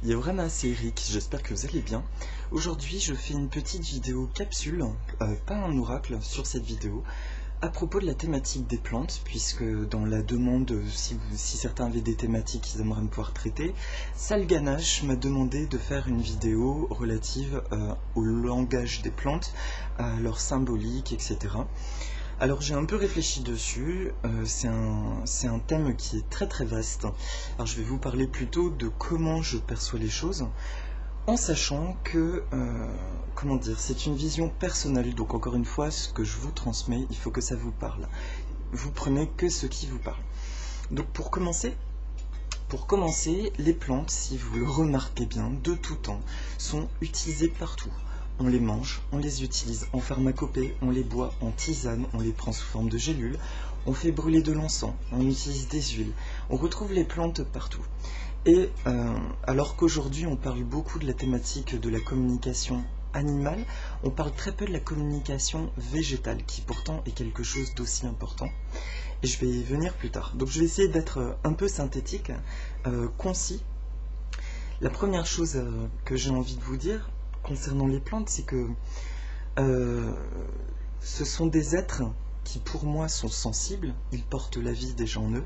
Yaorama, c'est Eric, j'espère que vous allez bien. Aujourd'hui, je fais une petite vidéo capsule, pas un oracle sur cette vidéo, à propos de la thématique des plantes, puisque dans la demande, si certains avaient des thématiques qu'ils aimeraient me pouvoir traiter, Salganash m'a demandé de faire une vidéo relative au langage des plantes, à leur symbolique, etc. Alors j'ai un peu réfléchi dessus, c'est un thème qui est très vaste. Alors je vais vous parler plutôt de comment je perçois les choses, en sachant que, comment dire, c'est une vision personnelle, donc encore une fois, ce que je vous transmets, il faut que ça vous parle. Vous prenez que ce qui vous parle. Donc pour commencer, les plantes, si vous le remarquez bien, de tout temps, sont utilisées partout. On les mange, on les utilise en pharmacopée, on les boit en tisane, on les prend sous forme de gélules, on fait brûler de l'encens, on utilise des huiles, on retrouve les plantes partout. Et alors qu'aujourd'hui on parle beaucoup de la thématique de la communication animale, on parle très peu de la communication végétale, qui pourtant est quelque chose d'aussi important. Et je vais y venir plus tard. Donc je vais essayer d'être un peu synthétique, concis. La première chose que j'ai envie de vous dire concernant les plantes, c'est que ce sont des êtres qui pour moi sont sensibles, ils portent la vie des gens en eux.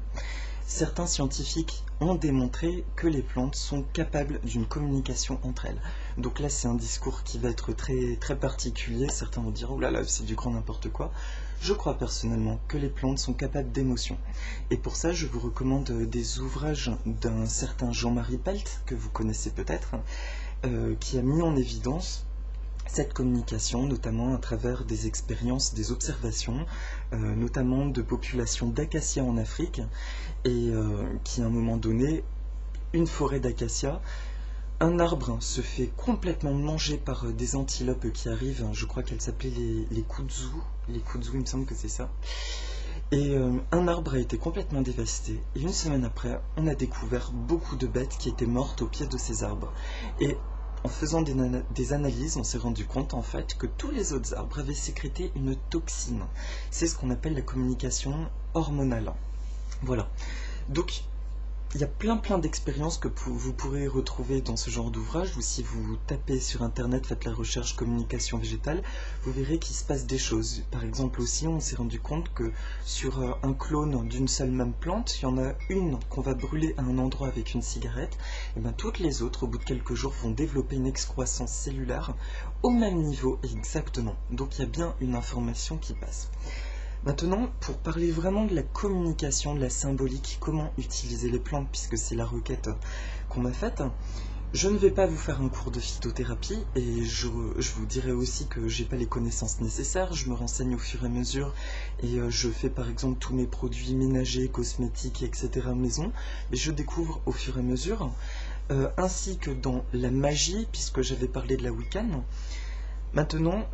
Certains scientifiques ont démontré que les plantes sont capables d'une communication entre elles. Donc là c'est un discours qui va être très particulier, certains vont dire « Oh là là, c'est du grand n'importe quoi ». Je crois personnellement que les plantes sont capables d'émotions. Et pour ça je vous recommande des ouvrages d'un certain Jean-Marie Pelt, que vous connaissez peut-être, qui a mis en évidence cette communication, notamment à travers des expériences, des observations, notamment de populations d'acacias en Afrique, et qui à un moment donné, une forêt d'acacias, un arbre se fait complètement manger par des antilopes qui arrivent, je crois qu'elles s'appelaient les kudzu, il me semble que c'est ça. Et un arbre a été complètement dévasté, et une semaine après, on a découvert beaucoup de bêtes qui étaient mortes au pied de ces arbres. Et en faisant des analyses, on s'est rendu compte en fait que tous les autres arbres avaient sécrété une toxine. C'est ce qu'on appelle la communication hormonale. Voilà. Donc, il y a plein d'expériences que vous pourrez retrouver dans ce genre d'ouvrage, ou si vous tapez sur internet, faites la recherche communication végétale, vous verrez qu'il se passe des choses. Par exemple aussi, on s'est rendu compte que sur un clone d'une seule même plante, il y en a une qu'on va brûler à un endroit avec une cigarette, et bien toutes les autres, au bout de quelques jours, vont développer une excroissance cellulaire au même niveau exactement. Donc il y a bien une information qui passe. Maintenant, pour parler vraiment de la communication, de la symbolique, comment utiliser les plantes, puisque c'est la requête qu'on m'a faite, je ne vais pas vous faire un cours de phytothérapie, et je vous dirai aussi que j'ai pas les connaissances nécessaires, je me renseigne au fur et à mesure, et je fais par exemple tous mes produits ménagers, cosmétiques, etc. maison, et je découvre au fur et à mesure, ainsi que dans la magie, puisque j'avais parlé de la Wiccan. Maintenant,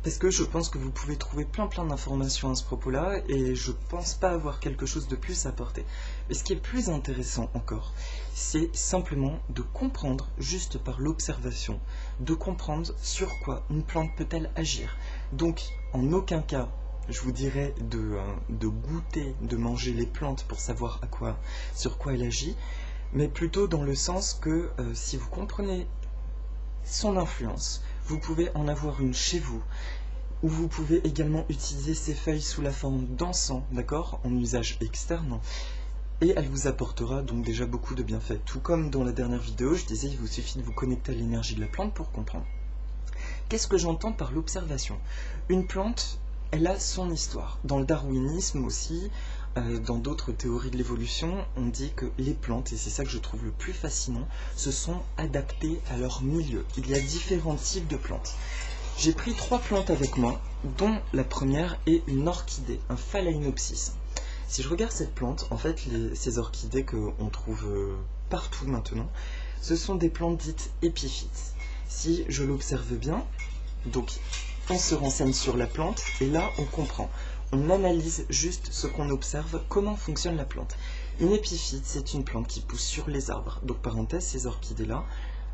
parce que je pense que vous pouvez trouver plein d'informations à ce propos-là, et je pense pas avoir quelque chose de plus à apporter. Mais ce qui est plus intéressant encore, c'est simplement de comprendre, juste par l'observation, de comprendre sur quoi une plante peut-elle agir. Donc, en aucun cas, je vous dirais de goûter, de manger les plantes pour savoir sur quoi elle agit, mais plutôt dans le sens que si vous comprenez son influence, vous pouvez en avoir une chez vous, ou vous pouvez également utiliser ces feuilles sous la forme d'encens, d'accord, en usage externe, et elle vous apportera donc déjà beaucoup de bienfaits. Tout comme dans la dernière vidéo, je disais, il vous suffit de vous connecter à l'énergie de la plante pour comprendre. Qu'est-ce que j'entends par l'observation? Une plante, elle a son histoire. Dans le darwinisme aussi, dans d'autres théories de l'évolution, on dit que les plantes, et c'est ça que je trouve le plus fascinant, se sont adaptées à leur milieu. Il y a différents types de plantes. J'ai pris 3 plantes avec moi, dont la première est une orchidée, un phalaenopsis. Si je regarde cette plante, en fait, ces orchidées qu'on trouve partout maintenant, ce sont des plantes dites épiphytes. Si je l'observe bien, donc on se renseigne sur la plante, et là on comprend. On analyse juste ce qu'on observe, comment fonctionne la plante. Une épiphyte, c'est une plante qui pousse sur les arbres. Donc parenthèse, ces orchidées-là,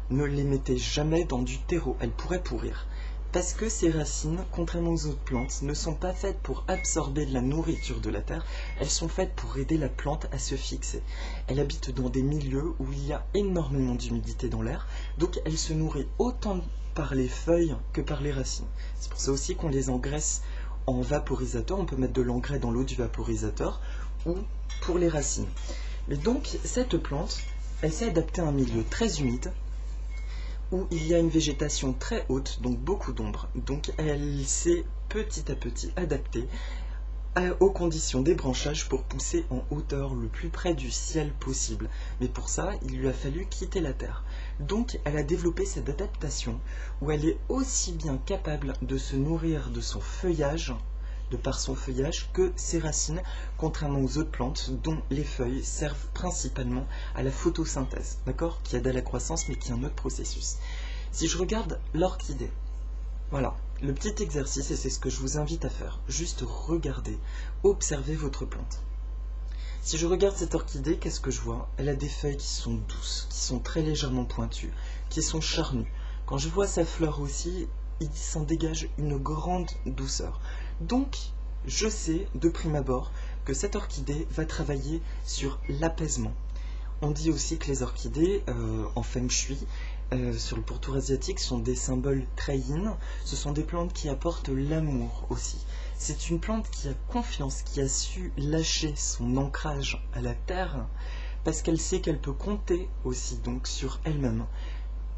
ne les mettez jamais dans du terreau, elles pourraient pourrir. Parce que ces racines, contrairement aux autres plantes, ne sont pas faites pour absorber de la nourriture de la terre, elles sont faites pour aider la plante à se fixer. Elle habite dans des milieux où il y a énormément d'humidité dans l'air, donc elle se nourrit autant par les feuilles que par les racines. C'est pour ça aussi qu'on les engraisse en vaporisateur, on peut mettre de l'engrais dans l'eau du vaporisateur, ou pour les racines. Mais donc, cette plante, elle s'est adaptée à un milieu très humide, où il y a une végétation très haute, donc beaucoup d'ombre. Donc elle s'est petit à petit adaptée aux conditions des branchages pour pousser en hauteur le plus près du ciel possible. Mais pour ça, il lui a fallu quitter la terre. Donc elle a développé cette adaptation où elle est aussi bien capable de se nourrir de son feuillage, de par son feuillage, que ses racines, contrairement aux autres plantes dont les feuilles servent principalement à la photosynthèse, d'accord, qui aide à la croissance mais qui est un autre processus. Si je regarde l'orchidée, voilà, le petit exercice, et c'est ce que je vous invite à faire, juste regardez, observez votre plante. Si je regarde cette orchidée, qu'est-ce que je vois? Elle a des feuilles qui sont douces, qui sont très légèrement pointues, qui sont charnues. Quand je vois sa fleur aussi, il s'en dégage une grande douceur. Donc, je sais de prime abord que cette orchidée va travailler sur l'apaisement. On dit aussi que les orchidées, en feng shui, sur le pourtour asiatique, sont des symboles très yin. Ce sont des plantes qui apportent l'amour aussi. C'est une plante qui a confiance, qui a su lâcher son ancrage à la terre, parce qu'elle sait qu'elle peut compter aussi donc sur elle-même.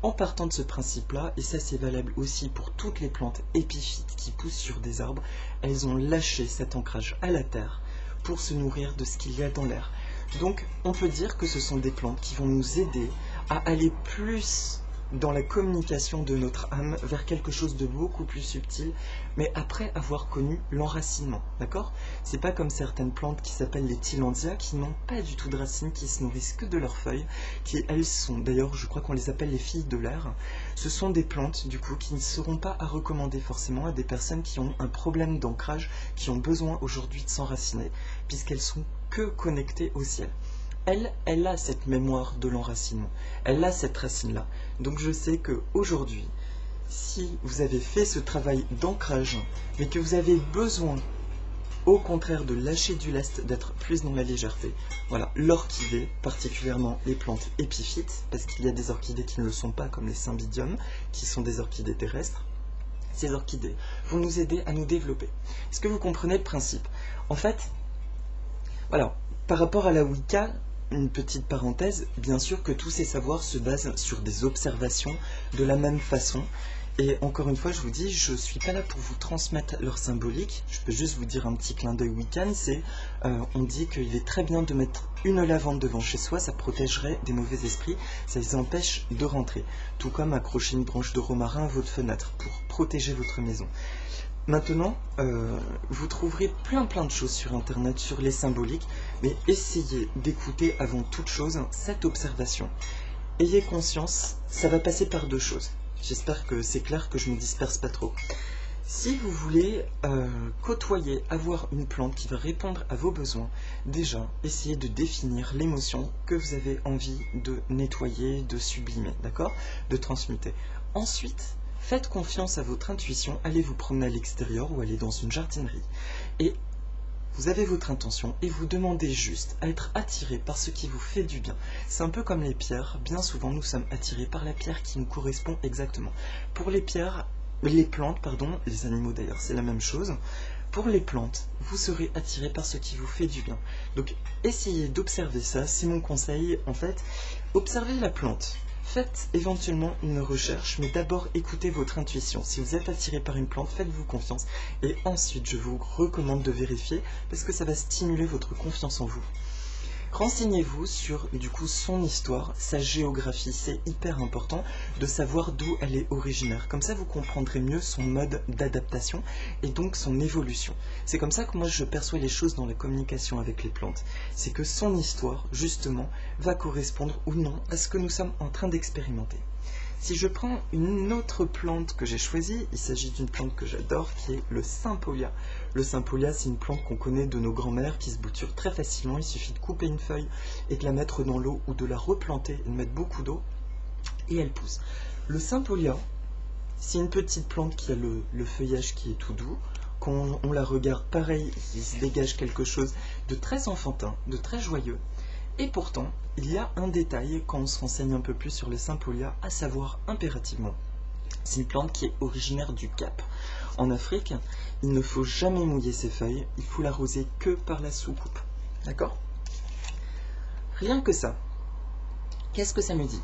En partant de ce principe-là, et ça c'est valable aussi pour toutes les plantes épiphytes qui poussent sur des arbres, elles ont lâché cet ancrage à la terre pour se nourrir de ce qu'il y a dans l'air. Donc on peut dire que ce sont des plantes qui vont nous aider à aller plus dans la communication de notre âme vers quelque chose de beaucoup plus subtil, mais après avoir connu l'enracinement, d'accord? C'est pas comme certaines plantes qui s'appellent les Tillandsia, qui n'ont pas du tout de racines, qui se nourrissent que de leurs feuilles, qui elles sont, d'ailleurs je crois qu'on les appelle les filles de l'air. Ce sont des plantes du coup qui ne seront pas à recommander forcément à des personnes qui ont un problème d'ancrage, qui ont besoin aujourd'hui de s'enraciner, puisqu'elles sont que connectées au ciel. Elle a cette mémoire de l'enracinement, elle a cette racine-là. Donc je sais qu'aujourd'hui, si vous avez fait ce travail d'ancrage, mais que vous avez besoin, au contraire, de lâcher du lest, d'être plus dans la légèreté, voilà, l'orchidée, particulièrement les plantes épiphytes, parce qu'il y a des orchidées qui ne le sont pas, comme les cymbidiums, qui sont des orchidées terrestres. Ces orchidées vont nous aider à nous développer. Est-ce que vous comprenez le principe? En fait, voilà, par rapport à la Wicca, une petite parenthèse, bien sûr que tous ces savoirs se basent sur des observations de la même façon. Et encore une fois, je vous dis, je ne suis pas là pour vous transmettre leur symbolique. Je peux juste vous dire un petit clin d'œil Wiccan, c'est, on dit qu'il est très bien de mettre une lavande devant chez soi, ça protégerait des mauvais esprits, ça les empêche de rentrer. Tout comme accrocher une branche de romarin à votre fenêtre pour protéger votre maison. Maintenant, vous trouverez plein de choses sur internet, sur les symboliques, mais essayez d'écouter avant toute chose cette observation. Ayez conscience, ça va passer par deux choses. J'espère que c'est clair, que je ne me disperse pas trop. Si vous voulez côtoyer, avoir une plante qui va répondre à vos besoins, déjà, essayez de définir l'émotion que vous avez envie de nettoyer, de sublimer, d'accord? De transmuter. Ensuite, faites confiance à votre intuition, allez vous promener à l'extérieur ou allez dans une jardinerie. Et vous avez votre intention et vous demandez juste à être attiré par ce qui vous fait du bien. C'est un peu comme les pierres, bien souvent nous sommes attirés par la pierre qui nous correspond exactement. Pour les pierres, les plantes, pardon, les animaux d'ailleurs, c'est la même chose. Pour les plantes, vous serez attiré par ce qui vous fait du bien. Donc essayez d'observer ça, c'est mon conseil en fait. Observez la plante. Faites éventuellement une recherche, mais d'abord écoutez votre intuition. Si vous êtes attiré par une plante, faites-vous confiance. Et ensuite, je vous recommande de vérifier, parce que ça va stimuler votre confiance en vous. Renseignez-vous sur du coup son histoire, sa géographie, c'est hyper important de savoir d'où elle est originaire. Comme ça vous comprendrez mieux son mode d'adaptation et donc son évolution. C'est comme ça que moi je perçois les choses dans la communication avec les plantes. C'est que son histoire justement va correspondre ou non à ce que nous sommes en train d'expérimenter. Si je prends une autre plante que j'ai choisie, il s'agit d'une plante que j'adore qui est le Cympolia. Le Cympolia, c'est une plante qu'on connaît de nos grands-mères qui se bouture très facilement. Il suffit de couper une feuille et de la mettre dans l'eau ou de la replanter et de mettre beaucoup d'eau et elle pousse. Le Cympolia, C'est une petite plante qui a le feuillage qui est tout doux. Quand on la regarde, pareil, il se dégage quelque chose de très enfantin, de très joyeux. Et pourtant, il y a un détail quand on se renseigne un peu plus sur le Sympholia, à savoir impérativement. C'est une plante qui est originaire du Cap. En Afrique, il ne faut jamais mouiller ses feuilles, il faut l'arroser que par la soucoupe. D'accord ? Rien que ça. Qu'est-ce que ça me dit ?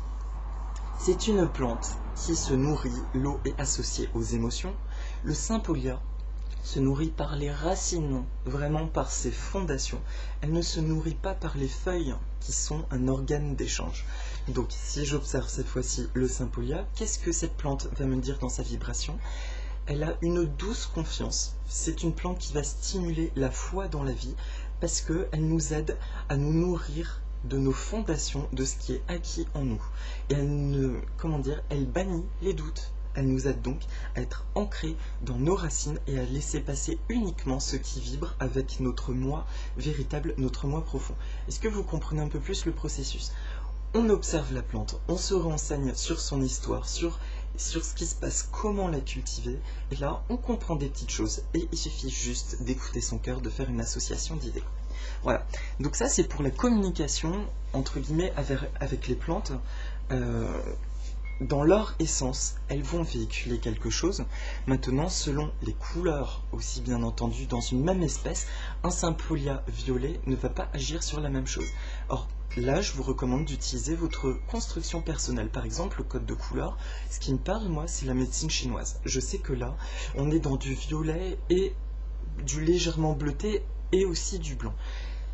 C'est une plante qui se nourrit, l'eau est associée aux émotions. Le Sympholia se nourrit par les racines, vraiment par ses fondations. Elle ne se nourrit pas par les feuilles qui sont un organe d'échange. Donc si j'observe cette fois-ci le Sympholia, qu'est-ce que cette plante va me dire dans sa vibration ? Elle a une douce confiance. C'est une plante qui va stimuler la foi dans la vie parce qu'elle nous aide à nous nourrir de nos fondations, de ce qui est acquis en nous. Et elle bannit les doutes. Elle nous aide donc à être ancrés dans nos racines et à laisser passer uniquement ce qui vibre avec notre moi véritable, notre moi profond. Est-ce que vous comprenez un peu plus le processus ? On observe la plante, on se renseigne sur son histoire, sur ce qui se passe, comment la cultiver, et là on comprend des petites choses. Et il suffit juste d'écouter son cœur, de faire une association d'idées. Voilà, donc ça c'est pour la communication, entre guillemets, avec les plantes. Dans leur essence, elles vont véhiculer quelque chose. Maintenant, selon les couleurs, aussi bien entendu, dans une même espèce, un Sympholia violet ne va pas agir sur la même chose. Or, là, je vous recommande d'utiliser votre construction personnelle. Par exemple, le code de couleur, ce qui me parle, moi, c'est la médecine chinoise. Je sais que là, on est dans du violet et du légèrement bleuté et aussi du blanc.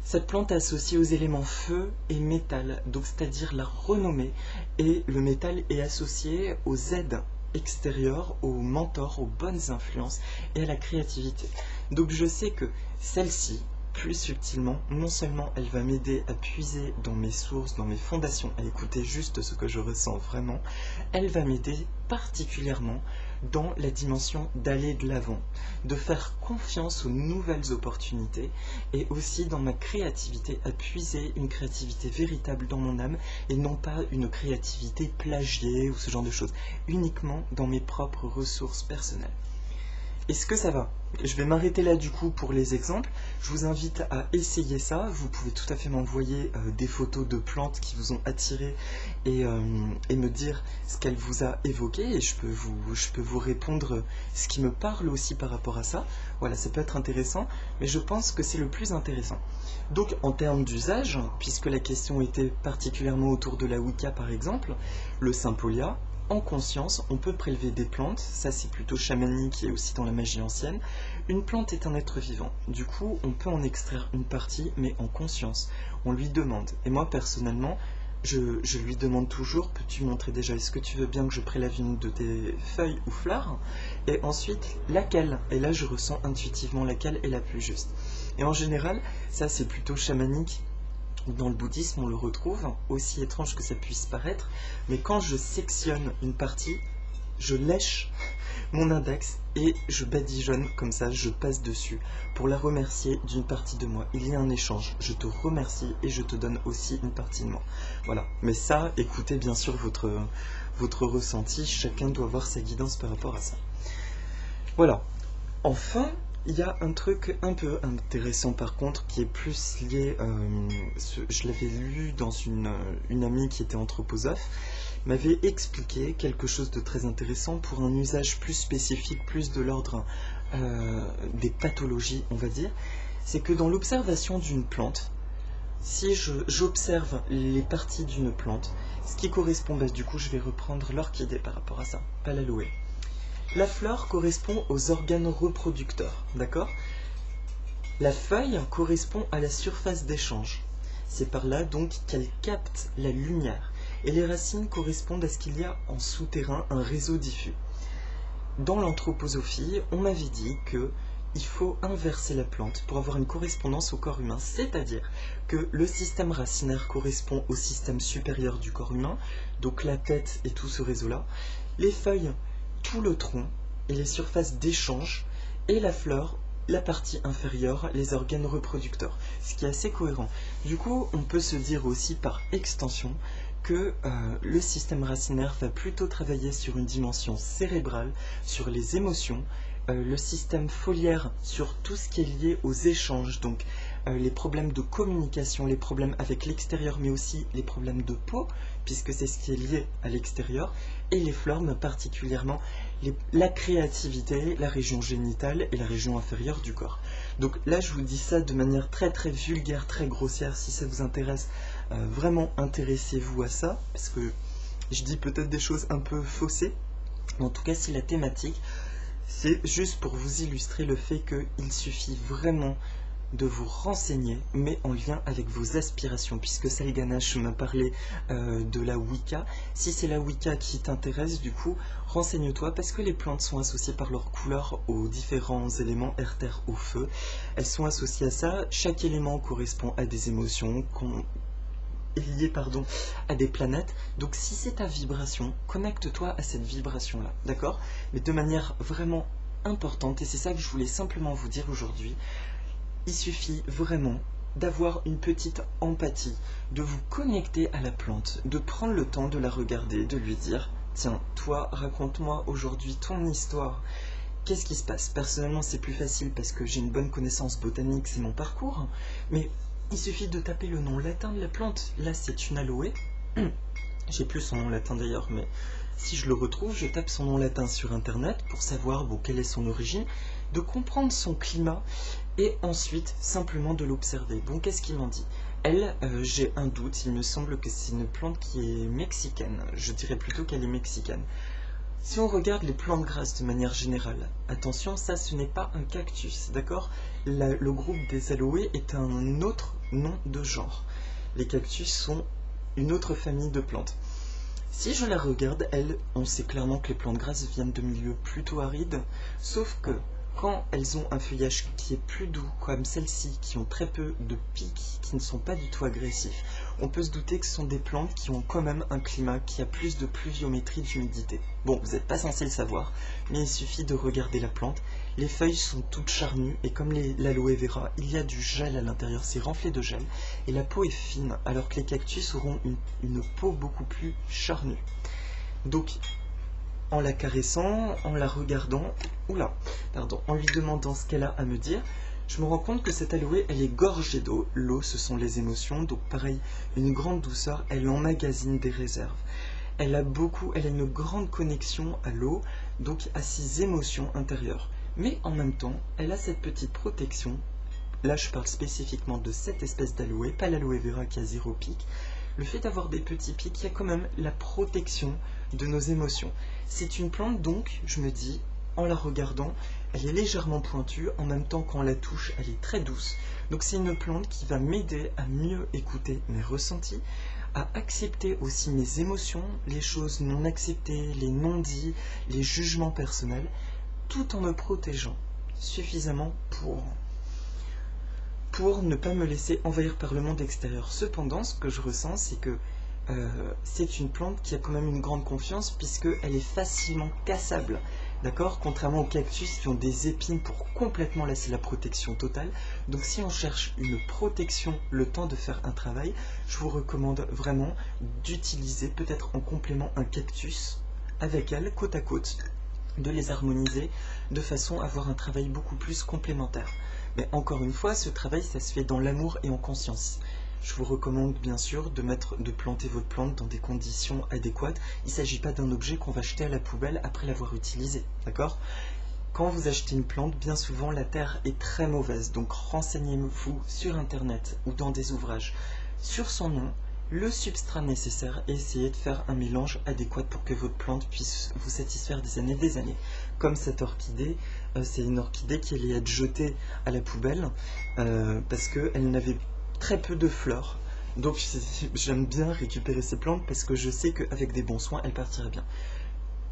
Cette plante est associée aux éléments feu et métal, donc c'est-à-dire la renommée, et le métal est associé aux aides extérieures, aux mentors, aux bonnes influences et à la créativité. Donc je sais que celle-ci, plus subtilement, non seulement elle va m'aider à puiser dans mes sources, dans mes fondations, à écouter juste ce que je ressens vraiment, elle va m'aider particulièrement dans la dimension d'aller de l'avant, de faire confiance aux nouvelles opportunités et aussi dans ma créativité, à puiser une créativité véritable dans mon âme et non pas une créativité plagiée ou ce genre de choses, uniquement dans mes propres ressources personnelles. Est-ce que ça va ? Je vais m'arrêter là du coup pour les exemples. Je vous invite à essayer ça. Vous pouvez tout à fait m'envoyer des photos de plantes qui vous ont attiré et me dire ce qu'elle vous a évoqué et je peux vous répondre ce qui me parle aussi par rapport à ça. Voilà, ça peut être intéressant, mais je pense que c'est le plus intéressant. Donc en termes d'usage, puisque la question était particulièrement autour de la Wicca par exemple, le Sympholia, en conscience, on peut prélever des plantes, ça c'est plutôt chamanique et aussi dans la magie ancienne. Une plante est un être vivant, du coup on peut en extraire une partie, mais en conscience. On lui demande, et moi personnellement, je lui demande toujours, peux-tu montrer déjà, est-ce que tu veux bien que je prélève une de tes feuilles ou fleurs ? Et ensuite, laquelle ? Et là je ressens intuitivement laquelle est la plus juste. Et en général, ça c'est plutôt chamanique. Dans le bouddhisme, on le retrouve, aussi étrange que ça puisse paraître, mais quand je sectionne une partie, je lèche mon index et je badigeonne comme ça, je passe dessus pour la remercier d'une partie de moi. Il y a un échange, je te remercie et je te donne aussi une partie de moi. Voilà, mais ça, écoutez bien sûr votre ressenti, chacun doit avoir sa guidance par rapport à ça. Voilà, enfin, il y a un truc un peu intéressant par contre qui est plus lié, je l'avais lu dans une amie qui était anthroposophe, m'avait expliqué quelque chose de très intéressant pour un usage plus spécifique, plus de l'ordre des pathologies on va dire, c'est que dans l'observation d'une plante, si j'observe les parties d'une plante, ce qui correspond, du coup je vais reprendre l'orchidée par rapport à ça, pas l'aloe. La fleur correspond aux organes reproducteurs, d'accord ? La feuille correspond à la surface d'échange. C'est par là donc qu'elle capte la lumière. Et les racines correspondent à ce qu'il y a en souterrain, un réseau diffus. Dans l'anthroposophie, on m'avait dit qu'il faut inverser la plante pour avoir une correspondance au corps humain, c'est-à-dire que le système racinaire correspond au système supérieur du corps humain, donc la tête et tout ce réseau-là. Les feuilles, tout le tronc et les surfaces d'échange, et la fleur, la partie inférieure, les organes reproducteurs, ce qui est assez cohérent. Du coup, on peut se dire aussi par extension que le système racinaire va plutôt travailler sur une dimension cérébrale, sur les émotions, le système foliaire sur tout ce qui est lié aux échanges, donc les problèmes de communication, les problèmes avec l'extérieur, mais aussi les problèmes de peau, puisque c'est ce qui est lié à l'extérieur, et les flammes particulièrement la créativité, la région génitale et la région inférieure du corps. Donc là, je vous dis ça de manière très très vulgaire, très grossière. Si ça vous intéresse, vraiment intéressez-vous à ça, parce que je dis peut-être des choses un peu faussées. En tout cas, si la thématique, c'est juste pour vous illustrer le fait qu'il suffit vraiment de vous renseigner, mais en lien avec vos aspirations, puisque Salganash m'a parlé de la Wicca. Si c'est la Wicca qui t'intéresse, du coup, renseigne-toi, parce que les plantes sont associées par leur couleur aux différents éléments air, terre, eau, feu. Elles sont associées à ça. Chaque élément correspond à des émotions liées à des planètes. Donc si c'est ta vibration, connecte-toi à cette vibration-là, d'accord? Mais de manière vraiment importante, et c'est ça que je voulais simplement vous dire aujourd'hui. Il suffit vraiment d'avoir une petite empathie, de vous connecter à la plante, de prendre le temps de la regarder, de lui dire « Tiens, toi, raconte-moi aujourd'hui ton histoire. Qu'est-ce qui se passe ?» Personnellement, c'est plus facile parce que j'ai une bonne connaissance botanique, c'est mon parcours, mais il suffit de taper le nom latin de la plante. Là, c'est une aloe. J'ai plus son nom latin d'ailleurs, mais si je le retrouve, je tape son nom latin sur internet pour savoir quelle est son origine, de comprendre son climat et ensuite simplement de l'observer. Bon, qu'est-ce qu'il en dit? Elle, j'ai un doute, il me semble que c'est une plante qui est mexicaine. Je dirais plutôt qu'elle est mexicaine. Si on regarde les plantes grasses de manière générale, attention, ça ce n'est pas un cactus, d'accord? Le groupe des aloés est un autre nom de genre. Les cactus sont une autre famille de plantes. Si je la regarde, elle, on sait clairement que les plantes grasses viennent de milieux plutôt arides, sauf que quand elles ont un feuillage qui est plus doux, comme celle-ci, qui ont très peu de pics, qui ne sont pas du tout agressifs, on peut se douter que ce sont des plantes qui ont quand même un climat qui a plus de pluviométrie, d'humidité. Bon, vous n'êtes pas censé le savoir, mais il suffit de regarder la plante. Les feuilles sont toutes charnues, et comme l'aloe vera, il y a du gel à l'intérieur, c'est renflé de gel, et la peau est fine, alors que les cactus auront une peau beaucoup plus charnue. Donc, en la caressant, en la regardant, en lui demandant ce qu'elle a à me dire, je me rends compte que cette aloe, elle est gorgée d'eau. L'eau, ce sont les émotions, donc pareil, une grande douceur, elle emmagasine des réserves. Elle a une grande connexion à l'eau, donc à ses émotions intérieures. Mais en même temps, elle a cette petite protection. Là, je parle spécifiquement de cette espèce d'aloe, pas l'aloe vera qui a 0 pic. Le fait d'avoir des petits pics, il y a quand même la protection de nos émotions. C'est une plante donc, je me dis, en la regardant, elle est légèrement pointue, en même temps quand on la touche, elle est très douce. Donc c'est une plante qui va m'aider à mieux écouter mes ressentis, à accepter aussi mes émotions, les choses non acceptées, les non-dits, les jugements personnels, tout en me protégeant suffisamment pour ne pas me laisser envahir par le monde extérieur. Cependant, ce que je ressens, c'est que c'est une plante qui a quand même une grande confiance puisqu'elle est facilement cassable, d'accord? Contrairement aux cactus qui ont des épines pour complètement laisser la protection totale. Donc si on cherche une protection, le temps de faire un travail, je vous recommande vraiment d'utiliser peut-être en complément un cactus avec elle, côte à côte, de les harmoniser de façon à avoir un travail beaucoup plus complémentaire. Mais encore une fois, ce travail, ça se fait dans l'amour et en conscience. Je vous recommande bien sûr de planter votre plante dans des conditions adéquates. Il ne s'agit pas d'un objet qu'on va jeter à la poubelle après l'avoir utilisé, d'accord? Quand vous achetez une plante, bien souvent la terre est très mauvaise, donc renseignez-vous sur internet ou dans des ouvrages sur son nom, le substrat nécessaire et essayez de faire un mélange adéquat pour que votre plante puisse vous satisfaire des années et des années. Comme cette orchidée, c'est une orchidée qui allait être jetée à la poubelle parce qu'elle n'avait très peu de fleurs. Donc j'aime bien récupérer ces plantes parce que je sais qu'avec des bons soins, elles partiraient bien.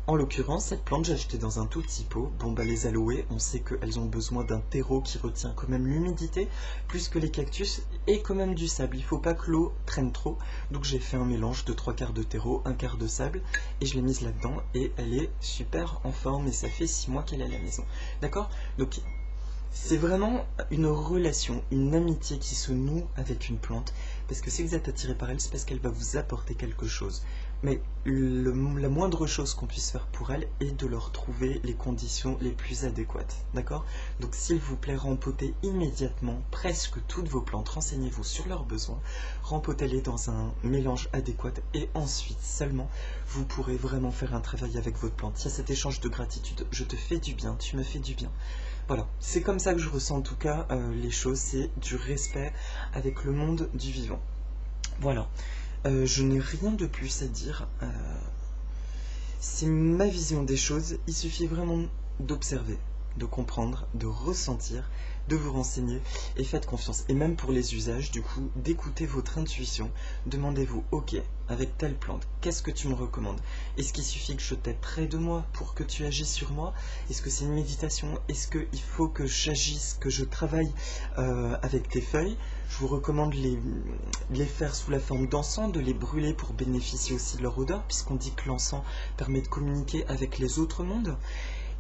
En l'occurrence, cette plante, j'ai acheté dans un tout petit pot. Bon, les aloés, on sait qu'elles ont besoin d'un terreau qui retient quand même l'humidité, plus que les cactus, et quand même du sable. Il ne faut pas que l'eau traîne trop. Donc j'ai fait un mélange de 3/4 de terreau, 1/4 de sable, et je l'ai mise là-dedans, et elle est super en forme, et ça fait 6 mois qu'elle est à la maison. D'accord? Donc c'est vraiment une relation, une amitié qui se noue avec une plante, parce que si vous êtes attiré par elle, c'est parce qu'elle va vous apporter quelque chose. Mais la moindre chose qu'on puisse faire pour elle est de leur trouver les conditions les plus adéquates, d'accord? Donc s'il vous plaît, rempotez immédiatement presque toutes vos plantes, renseignez-vous sur leurs besoins, rempotez-les dans un mélange adéquat et ensuite seulement vous pourrez vraiment faire un travail avec votre plante. Il y a cet échange de gratitude, je te fais du bien, tu me fais du bien. Voilà, c'est comme ça que je ressens en tout cas les choses, c'est du respect avec le monde du vivant. Voilà. Je n'ai rien de plus à dire. C'est ma vision des choses. Il suffit vraiment d'observer, de comprendre, de ressentir, de vous renseigner et faites confiance. Et même pour les usages, du coup, d'écouter votre intuition. Demandez-vous, ok, avec telle plante, qu'est-ce que tu me recommandes? Est-ce qu'il suffit que je t'aie près de moi pour que tu agisses sur moi? Est-ce que c'est une méditation? Est-ce qu'il faut que j'agisse, que je travaille avec tes feuilles? Je vous recommande de les faire sous la forme d'encens, de les brûler pour bénéficier aussi de leur odeur, puisqu'on dit que l'encens permet de communiquer avec les autres mondes.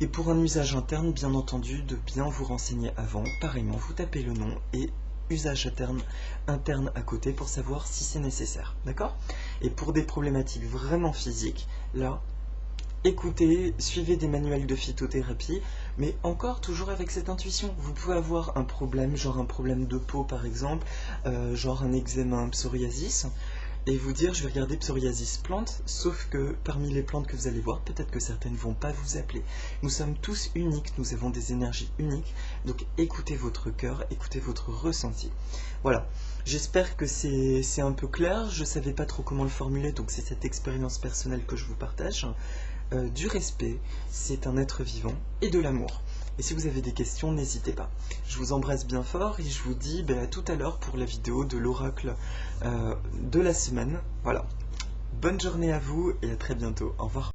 Et pour un usage interne, bien entendu, de bien vous renseigner avant. Pareillement, vous tapez le nom et usage interne à côté pour savoir si c'est nécessaire. D'accord? Et pour des problématiques vraiment physiques, là, écoutez, suivez des manuels de phytothérapie, mais encore toujours avec cette intuition. Vous pouvez avoir un problème, genre un problème de peau par exemple, genre un eczéma, un psoriasis, et vous dire je vais regarder psoriasis plante, sauf que parmi les plantes que vous allez voir, peut-être que certaines ne vont pas vous appeler. Nous sommes tous uniques, nous avons des énergies uniques, donc écoutez votre cœur, écoutez votre ressenti. Voilà, j'espère que c'est un peu clair, je ne savais pas trop comment le formuler, donc c'est cette expérience personnelle que je vous partage. Du respect, c'est un être vivant, et de l'amour. Et si vous avez des questions, n'hésitez pas. Je vous embrasse bien fort et je vous dis à tout à l'heure pour la vidéo de l'oracle de la semaine. Voilà. Bonne journée à vous et à très bientôt. Au revoir.